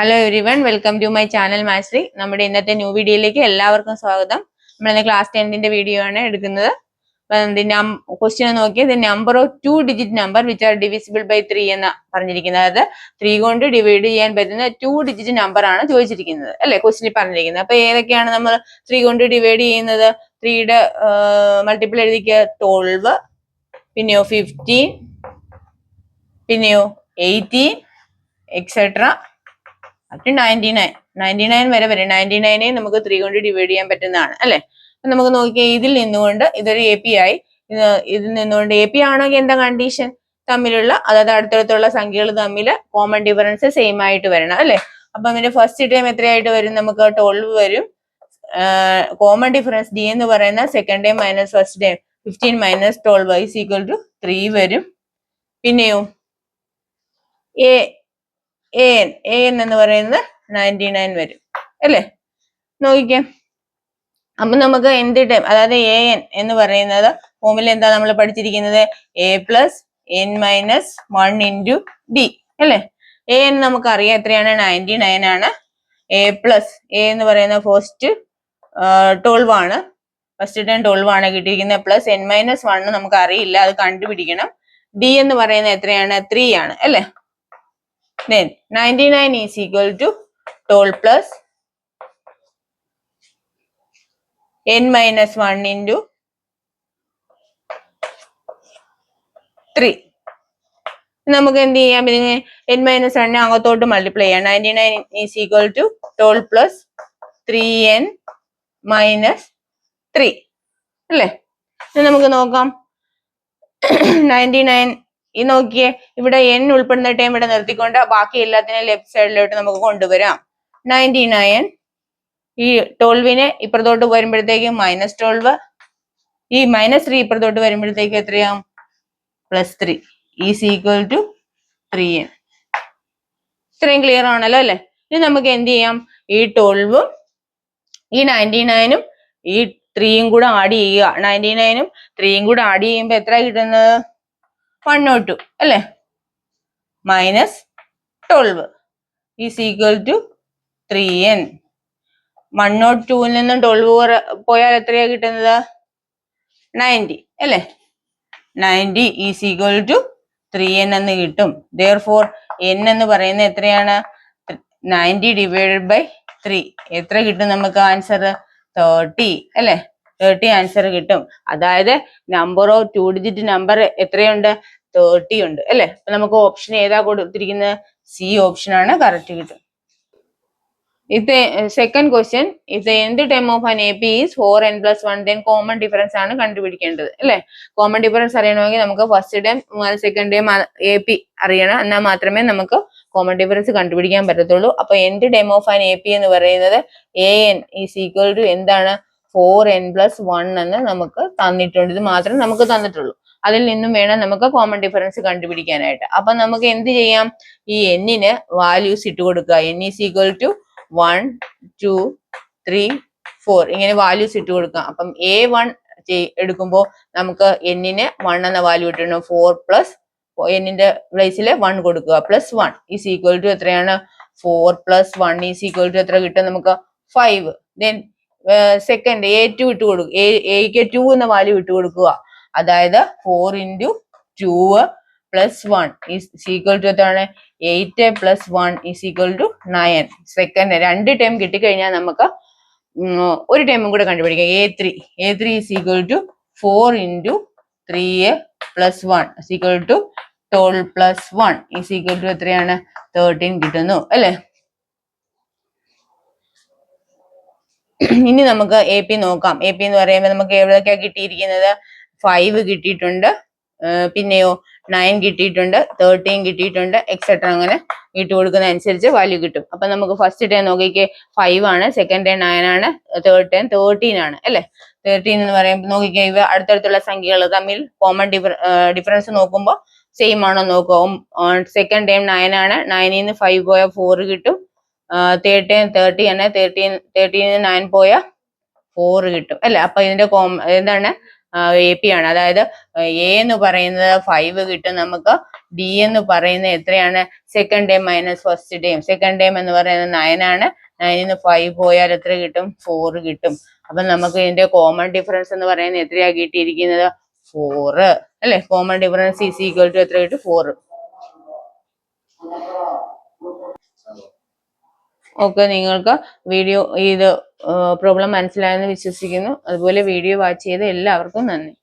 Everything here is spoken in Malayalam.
Hello everyone, welcome to my channel mastery. നമ്മുടെ ഇന്നത്തെ ന്യൂ വീഡിയോയിലേക്ക് എല്ലാവർക്കും സ്വാഗതം. നമ്മൾ ക്ലാസ് 10ന്റെ വീഡിയോ ആണ് എടുക്കുന്നത്. ക്വസ്റ്റ്യൻ നോക്കിയത് number of 2 digit number which are divisible by 3 എന്ന് പറഞ്ഞിരിക്കുന്നത്. അതായത് 3 കൊണ്ട് ഡിവൈഡ് ചെയ്യാൻ പറ്റുന്ന 2 ഡിജിറ്റ് നമ്പർ ആണ് ചോദിച്ചിരിക്കുന്നത്, അല്ലെ ക്വസ്റ്റ്യനിൽ പറഞ്ഞിരിക്കുന്നത്. അപ്പൊ ഏതൊക്കെയാണ് നമ്മൾ 3 കൊണ്ട് ഡിവൈഡ് ചെയ്യുന്നത്? 3യുടെ മൾട്ടിപ്പിൾ എഴുതിക്കുക 12, പിന്നെയോ 15, പിന്നെയോ 18 എക്സെട്ര അപ് ടു 99 വരെ വരും. 99 നമുക്ക് 3 കൊണ്ട് ഡിവൈഡ് ചെയ്യാൻ പറ്റുന്നതാണ്, അല്ലെ? നമുക്ക് നോക്കിയാൽ ഇതിൽ നിന്നുകൊണ്ട് ഇതൊരു എ പി ആയി. ഇതിൽ നിന്നുകൊണ്ട് എ പി ആണെങ്കിൽ എന്താ കണ്ടീഷൻ? തമ്മിലുള്ള, അതായത് അടുത്തടുത്തുള്ള സംഖ്യകൾ തമ്മിൽ കോമൺ ഡിഫറൻസ് സെയിം ആയിട്ട് വരണം, അല്ലെ? അപ്പൊ അതിന്റെ ഫസ്റ്റ് ടൈം എത്രയായിട്ട് വരും? നമുക്ക് 12 വരും. കോമൺ ഡിഫറൻസ് ഡി എന്ന് പറയുന്ന second time minus first time 15 minus 12 is equal to 3 വരും. പിന്നെയോ എൻ എന്ന് പറയുന്നത് 99 വരും, അല്ലെ? നോക്കിക്കേ. അപ്പൊ നമുക്ക് എന്ത് ടൈം, അതായത് എൻ എന്ന് പറയുന്നത് ഫോമിൽ എന്താ നമ്മൾ പഠിച്ചിരിക്കുന്നത്? A plus N minus 1 into D, അല്ലെ? എൻ നമുക്കറിയാം എത്രയാണ്? 99 ആണ്. എ പ്ലസ് എ എന്ന് പറയുന്ന ഫസ്റ്റ് 12 ആണ്. ഫസ്റ്റ് ടൈം 12 ആണ് കിട്ടിയിരിക്കുന്നത്. പ്ലസ് എൻ മൈനസ് 1 നമുക്ക് അറിയില്ല, അത് കണ്ടുപിടിക്കണം. ഡി എന്ന് പറയുന്നത് എത്രയാണ്? 3 ആണ്, അല്ലെ? Then 99 is equal to 12 plus n minus 1 into 3. നമുക്ക് എന്ത് ചെയ്യാം? ഇതിനെ n minus 1 അങ്ങോട്ടോട്ട് മൾട്ടിപ്ലൈ ചെയ്യാം. 99 is equal to 12 plus 3n minus 3, അല്ലേ? നമുക്ക് നോക്കാം. 99 ഈ നോക്കിയേ, ഇവിടെ n ഉൾപ്പെടുന്ന ടൈം ഇവിടെ നിർത്തിക്കൊണ്ട് ബാക്കി എല്ലാത്തിനും ലെഫ്റ്റ് സൈഡിലോട്ട് നമുക്ക് കൊണ്ടുവരാം. 99 ഈ 12നെ ഇപ്പുറത്തോട്ട് വരുമ്പോഴത്തേക്കും -12, ഈ -3 ഇപ്പുറത്തോട്ട് വരുമ്പോഴത്തേക്ക് എത്രയാവും? +3 ഈസ് ഈക്വൽ ടു 3n. ഇത്രയും ക്ലിയർ ആണല്ലോ, അല്ലെ? ഇനി നമുക്ക് എന്ത് ചെയ്യാം? ഈ 12ഉം ഈ 99ഉം ഈ 3യും കൂടെ ആഡ് ചെയ്യുക. 99ഉം 3യും കൂടെ ആഡ് ചെയ്യുമ്പോൾ എത്ര കിട്ടുന്നത്? 102, അല്ലെ? -12 ഈസ് ഈക്വൽ ടു 3n. 102ൽ നിന്നും 12 പോയാൽ എത്രയാ കിട്ടുന്നത്? 90, അല്ലെ? 90 ഈസ് ഈക്വൽ ടു 3n എന്ന് കിട്ടും. Therefore n എന്ന് പറയുന്നത് എത്രയാണ്? 90 ഡിവൈഡഡ് ബൈ 3. എത്ര കിട്ടും നമുക്ക് ആൻസർ? 30, അല്ലെ? 30 ആൻസർ കിട്ടും. അതായത് നമ്പർ ഓഫ് 2 ഡിജിറ്റ് നമ്പർ എത്രയുണ്ട്? 30 ഉണ്ട്, അല്ലെ? അപ്പൊ നമുക്ക് ഓപ്ഷൻ ഏതാ കൊടുത്തിരിക്കുന്നത്? സി ഓപ്ഷൻ ആണ് കറക്റ്റ് കിട്ടും. Second question, if the nth time of an AP is 4n plus 1, then common difference ആണ് കണ്ടുപിടിക്കേണ്ടത്, അല്ലെ? കോമൺ ഡിഫറൻസ് അറിയണമെങ്കിൽ നമുക്ക് first time second time AP അറിയണം, എന്നാൽ മാത്രമേ നമുക്ക് കോമൺ ഡിഫറൻസ് കണ്ടുപിടിക്കാൻ പറ്റത്തുള്ളൂ. അപ്പൊ nth time of an AP എന്ന് പറയുന്നത് an ഈസ് ഈക്വൽ ടു എന്താണ്? 4n plus 1 എന്ന് നമുക്ക് തന്നിട്ടുണ്ട്. ഇത് മാത്രമേ നമുക്ക് തന്നിട്ടുള്ളൂ. അതിൽ നിന്നും വേണം നമുക്ക് കോമൺ ഡിഫറൻസ് കണ്ടുപിടിക്കാനായിട്ട്. അപ്പൊ നമുക്ക് എന്ത് ചെയ്യാം? ഈ n-ന് വാല്യൂസ് ഇട്ട് കൊടുക്കുക. n ഈസ് ഈക്വൽ ടു 1, 2, 3, 4 ഇങ്ങനെ വാല്യൂസ് ഇട്ട് കൊടുക്കാം. അപ്പം A1 എടുക്കുമ്പോൾ നമുക്ക് n-ന് 1 എന്ന വാല്യൂ ഇട്ടിടണം. 4 പ്ലസ് n-ന്റെ പ്ലേസിൽ 1 കൊടുക്കുക, പ്ലസ് 1 ഈസ് ഈക്വൽ ടു എത്രയാണ്? 4 പ്ലസ് 1 ഈസ് ഈക്വൽ ടു എത്ര കിട്ടും നമുക്ക്? 5. ദെൻ സെക്കൻഡ് A2 ഇട്ട് കൊടുക്കുക. എക്ക് 2 എന്ന വാല്യൂ ഇട്ട് കൊടുക്കുക. അതായത് 4 into 2 plus 1 is equal to എത്രയാണ്? 8 plus 1 is equal to 9. Second 2 time കിട്ടിക്കഴിഞ്ഞാൽ നമുക്ക് ഒരു ടൈമും കൂടെ കണ്ടുപിടിക്കാം. A3 is equal to 4 into 3 plus 1 is equal to 12 plus 1 is equal to എത്രയാണ്? 13 കിട്ടുന്നു, അല്ലെ? ഇനി നമുക്ക് AP നോക്കാം. AP എന്ന് പറയുമ്പോൾ നമുക്ക് എവിടെയൊക്കെയാ കിട്ടിയിരിക്കുന്നത്? 5 കിട്ടിയിട്ടുണ്ട്, പിന്നെയോ 9 കിട്ടിയിട്ടുണ്ട്, 13 കിട്ടിയിട്ടുണ്ട്, എക്സെട്ര. അങ്ങനെ ഇട്ട് കൊടുക്കുന്ന അനുസരിച്ച് വാല്യൂ കിട്ടും. അപ്പൊ നമുക്ക് ഫസ്റ്റ് ടൈം നോക്കിക്കേ 5 ആണ്, സെക്കൻഡ് ടൈം 9 ആണ്, തേർഡ് ടൈം 13 ആണ്, അല്ലെ? 13 എന്ന് പറയുമ്പോൾ നോക്കിക്കേ, ഇവ അടുത്തടുത്തുള്ള സംഖ്യകൾ തമ്മിൽ കോമൺ ഡിഫറൻസ് നോക്കുമ്പോൾ സെയിം ആണോ നോക്കുക. സെക്കൻഡ് ടൈം 9 ആണ്, 9ൽ നിന്ന് 5 പോയാൽ 4 കിട്ടും. തേർഡ് ടൈം 30 ആണ്, 13 9 പോയാൽ 4 കിട്ടും, അല്ലെ? അപ്പൊ ഇതിന്റെ എന്താണ്? AP ആണ്. അതായത് A എന്ന് പറയുന്നത് 5 കിട്ടും നമുക്ക്, ഡി എന്ന് പറയുന്നത് എത്രയാണ്? Second term minus first term. Second term എന്ന് പറയുന്നത് 9 ആണ്. 9 5 പോയാൽ എത്ര കിട്ടും? 4 കിട്ടും. അപ്പൊ നമുക്ക് ഇതിന്റെ കോമൺ ഡിഫറൻസ് എന്ന് പറയുന്നത് എത്രയാ കിട്ടിയിരിക്കുന്നത്? 4 അല്ലെ? Common difference is equal to എത്ര കിട്ടും? 4. ഓക്കെ, നിങ്ങൾക്ക് വീഡിയോ ഇത് പ്രോബ്ലം മനസ്സിലായെന്ന് വിശ്വസിക്കുന്നു. അതുപോലെ വീഡിയോ വാച്ച് ചെയ്ത എല്ലാവർക്കും നന്ദി.